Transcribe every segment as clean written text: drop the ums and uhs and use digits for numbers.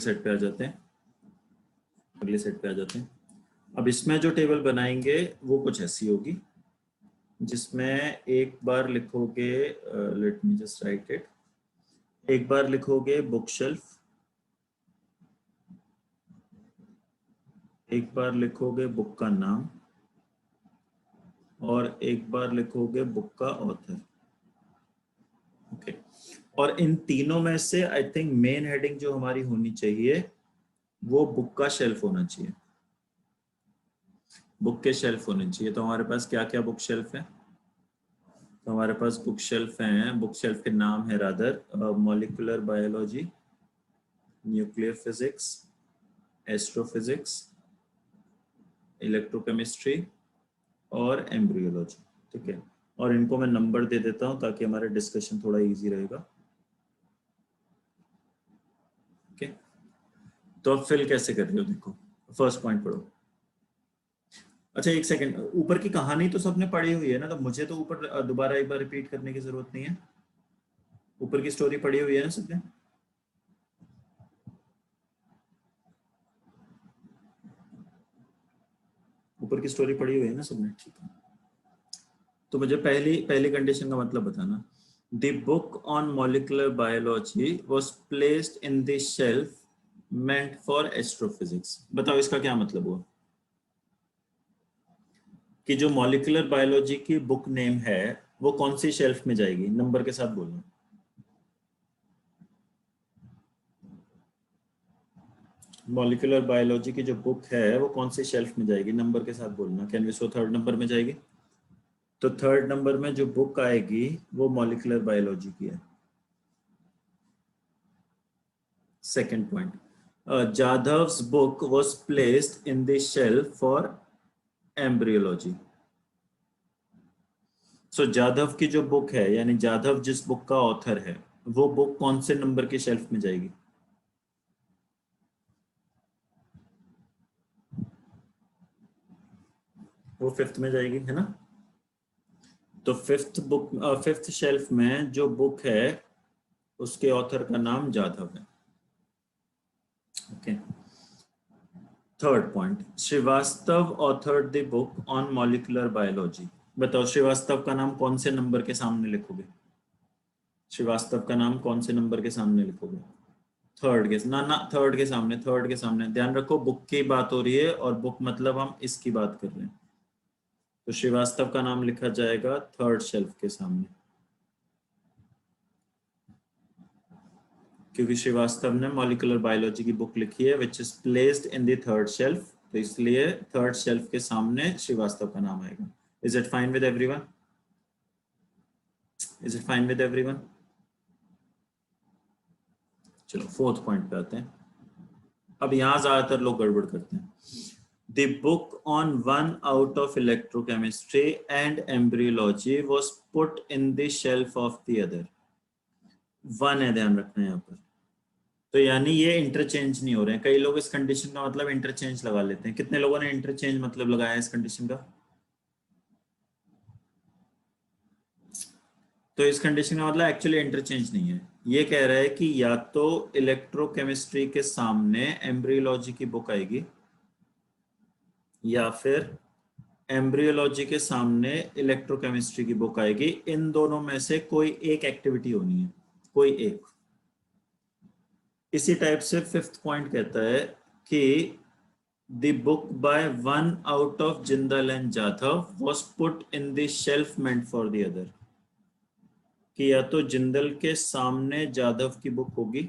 Set पे आ जाते हैं, अगले सेट पे आ जाते हैं। अब इसमें जो टेबल बनाएंगे वो कुछ ऐसी होगी जिसमें एक बार लिखोगे, let me just right it, एक बार लिखोगे बुक शेल्फ, एक बार लिखोगे बुक का नाम और एक बार लिखोगे बुक का ऑथर। ओके, और इन तीनों में से आई थिंक मेन हेडिंग जो हमारी होनी चाहिए वो बुक का शेल्फ होना चाहिए, बुक के शेल्फ होने चाहिए। तो हमारे पास क्या क्या बुक शेल्फ है? तो हमारे पास बुक शेल्फ हैं, बुक शेल्फ के नाम है rather molecular biology, nuclear physics, astrophysics, electrochemistry और एम्ब्रियोलॉजी। ठीक है, और इनको मैं नंबर दे देता हूं ताकि हमारा डिस्कशन थोड़ा इजी रहेगा। ओके, तो अब फिल कैसे कर रहे हो देखो, फर्स्ट पॉइंट पढ़ो। अच्छा एक सेकंड, ऊपर की कहानी तो सबने पढ़ी हुई है ना, तो मुझे तो ऊपर दोबारा एक बार रिपीट करने की जरूरत नहीं है। ऊपर की स्टोरी पढ़ी हुई है ना सबने? ऊपर की स्टोरी पढ़ी हुई है ना सबने? ठीक है, तो मुझे पहली कंडीशन का मतलब बताना। The book on molecular biology was placed in the shelf meant for astrophysics. बताओ इसका क्या मतलब हुआ कि जो मॉलिक्यूलर बायोलॉजी की बुक नेम है वो कौन सी शेल्फ में जाएगी? नंबर के साथ बोलना। मॉलिक्यूलर बायोलॉजी की जो बुक है वो कौन सी शेल्फ में जाएगी? नंबर के साथ बोलना। Can we so third number में जाएगी? तो थर्ड नंबर में जो बुक आएगी वो मॉलिक्यूलर बायोलॉजी की है। Second point, Jadhav's book was placed in the shelf for embryology. So Jadhav की जो बुक है, यानी जाधव जिस बुक का ऑथर है, वो बुक कौन से नंबर की शेल्फ में जाएगी? वो फिफ्थ में जाएगी, है ना? तो फिफ्थ शेल्फ में जो बुक है उसके ऑथर का नाम जाधव है। Okay, third point, Srivastava authored the book on molecular biology. बताओ श्रीवास्तव का नाम कौन से नंबर के सामने लिखोगे? श्रीवास्तव का नाम कौन से नंबर के सामने लिखोगे? थर्ड के ना, थर्ड के सामने, थर्ड के सामने। ध्यान रखो बुक की बात हो रही है और बुक मतलब हम इसकी बात कर रहे हैं, तो श्रीवास्तव का नाम लिखा जाएगा थर्ड शेल्फ के सामने, क्योंकि श्रीवास्तव ने मॉलिक्यूलर बायोलॉजी की बुक लिखी है which is placed in the third shelf, तो इसलिए थर्ड शेल्फ के सामने श्रीवास्तव का नाम आएगा। Is it fine with everyone? Is it fine with everyone? चलो फोर्थ पॉइंट पे आते हैं। अब यहां ज्यादातर लोग गड़बड़ करते हैं। The book on one out of electrochemistry and embryology was put in the shelf of the other. One है, ध्यान रखना है यहाँ पर। तो यानी ये इंटरचेंज नहीं हो रहे हैं। कई लोग इस कंडीशन का मतलब इंटरचेंज लगा लेते हैं। कितने लोगों ने इंटरचेंज मतलब लगाया इस कंडीशन का? तो इस कंडीशन का मतलब एक्चुअली इंटरचेंज नहीं है। ये कह रहा है कि या तो इलेक्ट्रोकेमिस्ट्री के सामने एम्ब्रियोलॉजी की बुक आएगी या फिर एम्ब्रियोलॉजी के सामने इलेक्ट्रोकेमिस्ट्री की बुक आएगी। इन दोनों में से कोई एक एक्टिविटी होनी है, कोई एक। इसी टाइप से फिफ्थ पॉइंट कहता है कि the book by one out of Jindal and Jadhav was put in the shelf meant for the other, कि या तो जिंदल के सामने जाधव की बुक होगी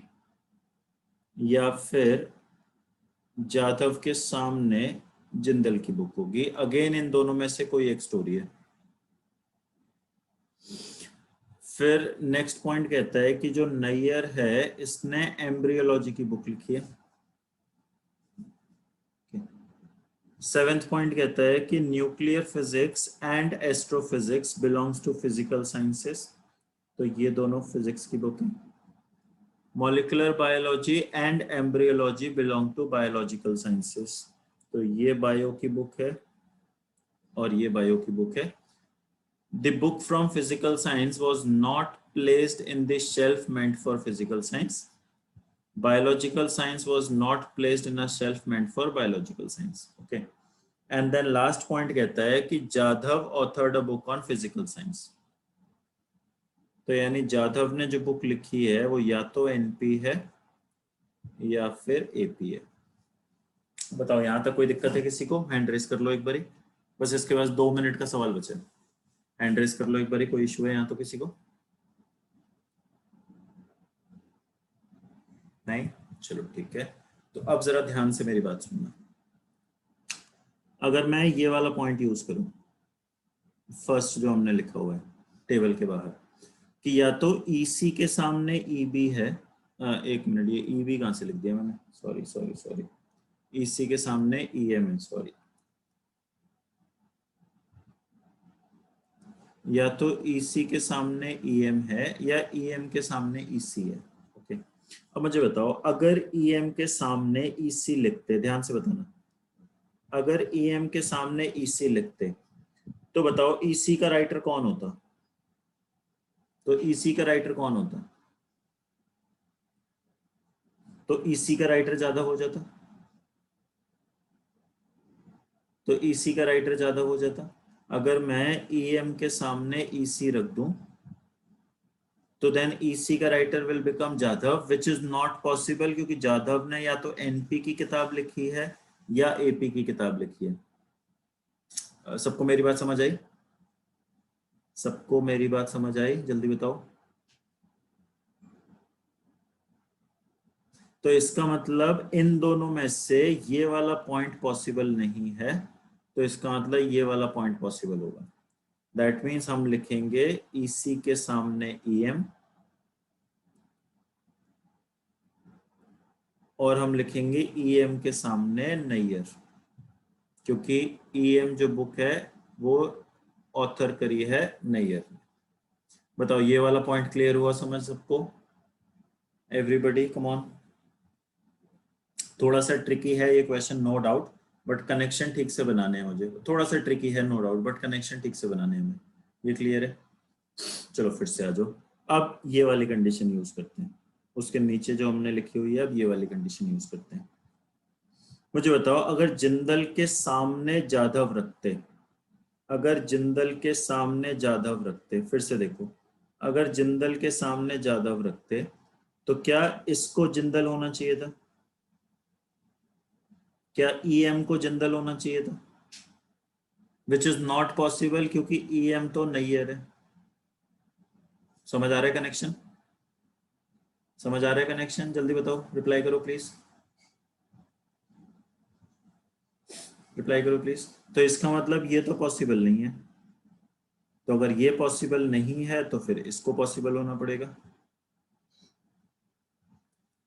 या फिर जाधव के सामने जिंदल की बुक होगी। अगेन इन दोनों में से कोई एक स्टोरी है। फिर नेक्स्ट पॉइंट कहता है कि जो नैयर है इसने एम्ब्रियोलॉजी की बुक लिखी है। सेवेंथ पॉइंट कहता है कि nuclear physics and astrophysics belongs to physical sciences, तो ये दोनों फिजिक्स की बुक है। Molecular biology and embryology belong to biological sciences, तो ये बायो की बुक है और ये बायो की बुक है। The book from physical science was not placed in the shelf meant for physical science. Biological science was not placed in a shelf meant for biological science. Okay. And then last point कहता है कि Jadhav authored a book on physical science. तो यानी जाधव ने जो book लिखी है वो या तो एनपी है या फिर एपी है। बताओ यहाँ तक कोई दिक्कत है किसी को? हैंड रेस कर लो एक बारी, बस इसके बाद 2 मिनट का सवाल बचे। हैंड रेस कर लो एक बारी, कोई इशू है यहाँ तो किसी को? नहीं? चलो ठीक है। तो अब जरा ध्यान से मेरी बात सुनना। अगर मैं ये वाला पॉइंट यूज करूं, फर्स्ट जो हमने लिखा हुआ है टेबल के बाहर, कि या तो EC के सामने EB है, एक मिनट, ये EB कहाँ से लिख दिया मैंने? सॉरी, EC के सामने EM है, सॉरी। या तो EC के सामने EM है या EM के सामने EC है। ओके, अब मुझे बताओ, अगर EM के सामने EC लिखते, ध्यान से बताना, अगर EM के सामने EC लिखते तो बताओ EC का राइटर कौन होता? तो EC का राइटर कौन होता? तो EC का राइटर ज्यादा हो जाता, तो EC का राइटर ज्यादा हो जाता। अगर मैं EM के सामने EC रख दूं तो देन EC का writer will become Jadhav, which is not possible, क्योंकि जाधव ने या तो NP की किताब लिखी है या AP की किताब लिखी है। सबको मेरी बात समझ आई? सबको मेरी बात समझ आई? जल्दी बताओ। तो इसका मतलब इन दोनों में से ये वाला पॉइंट पॉसिबल नहीं है, तो इसका मतलब ये वाला पॉइंट पॉसिबल होगा। दैट मीन्स हम लिखेंगे EC के सामने EM और हम लिखेंगे EM के सामने नैयर, क्योंकि EM जो बुक है वो ऑथर करी है नैयर। बताओ ये वाला पॉइंट क्लियर हुआ समझ सबको? Everybody come on. थोड़ा सा ट्रिकी है ये question, no doubt, but connection ठीक से बनाने हैं मुझे। थोड़ा सा ट्रिकी है नो डाउट, बट कनेक्शन ठीक से बनाने हैं। ये क्लियर है? चलो फिर से आ जाओ। अब ये वाली कंडीशन यूज करते हैं, उसके नीचे जो हमने लिखी हुई है, अब ये वाली कंडीशन यूज करते हैं। मुझे बताओ, अगर जिंदल के सामने जाधव रखते, अगर जिंदल के सामने जाधव रखते, फिर से देखो, अगर जिंदल के सामने जाधव रखते तो क्या इसको जिंदल होना चाहिए था? क्या EM को जिंदल होना चाहिए था? विच इज नॉट पॉसिबल, क्योंकि EM तो नैयर है। समझ आ रहा है कनेक्शन? समझ आ रहा है कनेक्शन? जल्दी बताओ, रिप्लाई करो प्लीज, रिप्लाई करो प्लीज। तो इसका मतलब ये तो पॉसिबल नहीं है, तो अगर ये पॉसिबल नहीं है तो फिर इसको पॉसिबल होना पड़ेगा।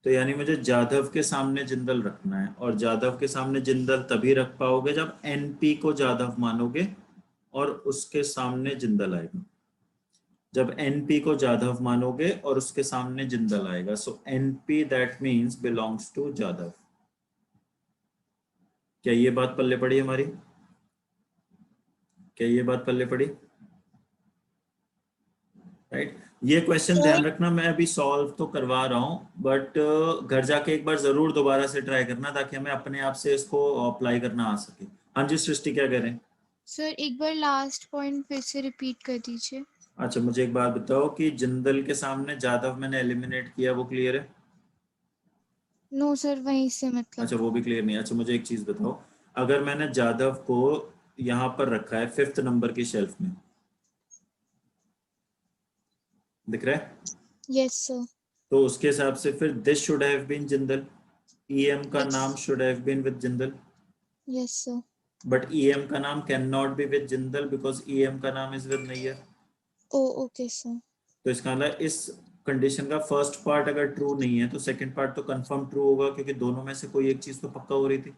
तो यानी मुझे जाधव के सामने जिंदल रखना है, और जाधव के सामने जिंदल तभी रख पाओगे जब NP को जाधव मानोगे और उसके सामने जिंदल आएगा। जब NP को जाधव मानोगे और उसके सामने जिंदल आएगा, so NP that means belongs to Jadhav. क्या ये बात पल्ले पड़ी हमारी? क्या ये बात पल्ले पड़ी? राइट? ये क्वेश्चन ध्यान रखना, मैं अभी सॉल्व तो करवा रहा हूँ, बट घर जाके एक बार जरूर दोबारा से ट्राई करना, ताकि हमें अपने आप से इसको अप्लाई करना आ सके। हाँ जी सृष्टि, क्या कह रहे हैं? सर एक बार लास्ट पॉइंट फिर से रिपीट कर दीजिए। अच्छा मुझे एक बात बताओ कि जिंदल के सामने जाधव मैंने एलिमिनेट किया, वो क्लियर है? नो सर, वहीं से मतलब। अच्छा वो भी क्लियर नहीं। अच्छा मुझे एक चीज बताओ, अगर मैंने जाधव को यहाँ पर रखा है 5th नंबर की शेल्फ में, दिख रहा है? Yes sir. तो उसके हिसाब से फिर this should have been Jindal, EM का यस। नाम should have been with Jindal, yes sir. But EM का नाम can not be with Jindal because EM का नाम is with Nayyar. Oh okay sir. तो इसका मतलब इस कंडीशन का फर्स्ट पार्ट अगर ट्रू नहीं है तो सेकंड पार्ट तो कंफर्म ट्रू होगा, क्योंकि दोनों में से कोई एक चीज तो पक्का हो रही थी।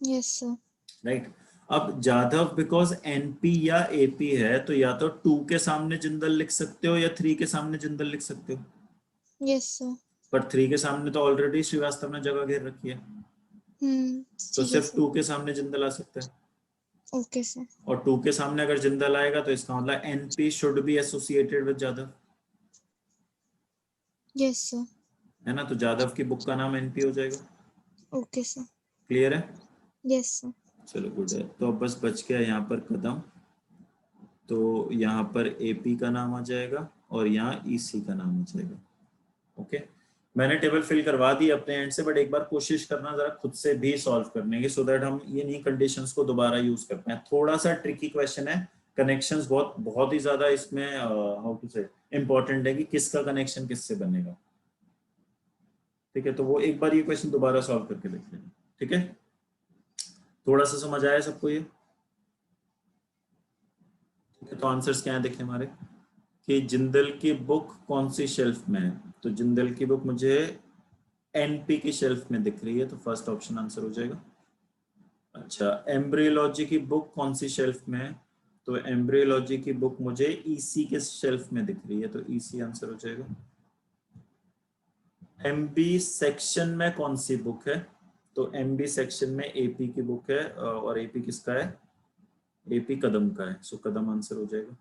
Yes sir. राइट? अब जाधव बिकॉज NP या AP है, तो या तो 2 के सामने जिंदल लिख सकते हो या 3 के सामने जिंदल लिख सकते हो, यस सर। पर 3 के सामने तो ऑलरेडी श्रीवास्तव ने जगह घेर रखी है, तो ठीक है सिर्फ सर। 2 के सामने जिंदल आ सकता है। Okay sir. और 2 के सामने अगर जिंदल आएगा तो इसका मतलब NP should be associated with Jadhav. Yes sir. है ना, तो जादव की बुक का नाम एनपी हो जाएगा। Okay sir. क्लियर है? Yes sir. चलो गुड है। तो अब बस बच गया यहाँ पर कदम, तो यहाँ पर एपी का नाम आ जाएगा और यहाँ ईसी का नाम आ जाएगा। ओके, मैंने टेबल फिल करवा दी अपने एंड से, बट एक बार कोशिश करना जरा खुद से भी सॉल्व करने की, सो दैट हम ये नहीं कंडीशंस को दोबारा यूज कर पाए। थोड़ा सा ट्रिकी क्वेश्चन है, कनेक्शंस बहुत ही ज्यादा इसमें हाउ टू से इंपॉर्टेंट है कि किसका कनेक्शन किससे बनेगा। ठीक है, तो वो एक बार ये क्वेश्चन दोबारा सॉल्व करके देख लेंगे। ठीक है, थोड़ा सा समझ आया सबको ये? ठीक है, तो आंसर्स क्या है देखें हमारे, कि जिंदल की बुक कौन सी शेल्फ में है। तो जिंदल की बुक मुझे एनपी की शेल्फ में दिख रही है, तो फर्स्ट ऑप्शन आंसर हो जाएगा। अच्छा, एम्ब्रियोलॉजी की बुक कौन सी शेल्फ में है, तो एम्ब्रियोलॉजी की बुक मुझे ईसी के शेल्फ में दिख रही है, तो ईसी आंसर हो जाएगा। एमबी सेक्शन में कौन सी बुक है, तो एमबी सेक्शन में एपी की बुक है, और एपी किसका है, एपी कदम का है, सो कदम आंसर हो जाएगा।